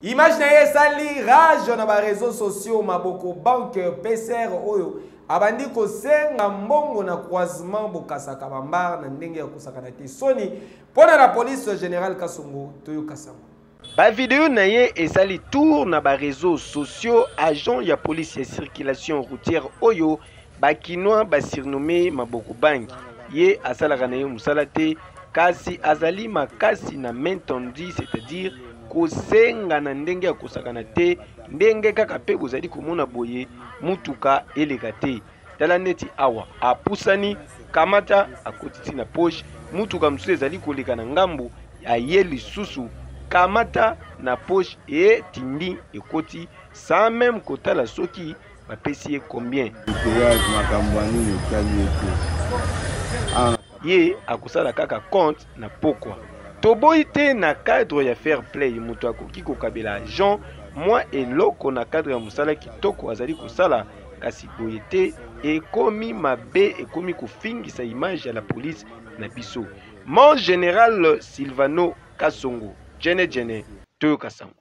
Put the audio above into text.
Image na ye sali rage na ba réseaux sociaux maboko banque PCR oyo abandi kosenga mbongo na croisement bokasaka bambar na ndenge ya kusakana te soni pona la police générale Kasongo toyo kasama. Ba vidéo na ye esali tour na ba réseaux sociaux agent ya police ya circulation routière oyo ba kinois ba surnommé maboko banque ye asalaka na ye musala te kasi azali makasi na main tendue, c'est-à-dire kosenga na ndenge ya kosakana te ndenge kaka pe bozali komona boye mutuka eleka te tala neti awa apusani kamata akotiti na poche mutuka mosusu ezali koleka na ngambo aye lisusu kamata na poche e tindi ekoti sans même kotala soki bapesi ye combien ye akosala kaka compte na pokwa toboyi te na cadre ya fair play moto akoki kokabela agent mwa eloko na cadre ya mosala kitoko azali kosala kasi boye te ekomi mabe ekomi kofingisa image ya la police na biso. Mon général Silvano Kasongo Jene toyo kasango.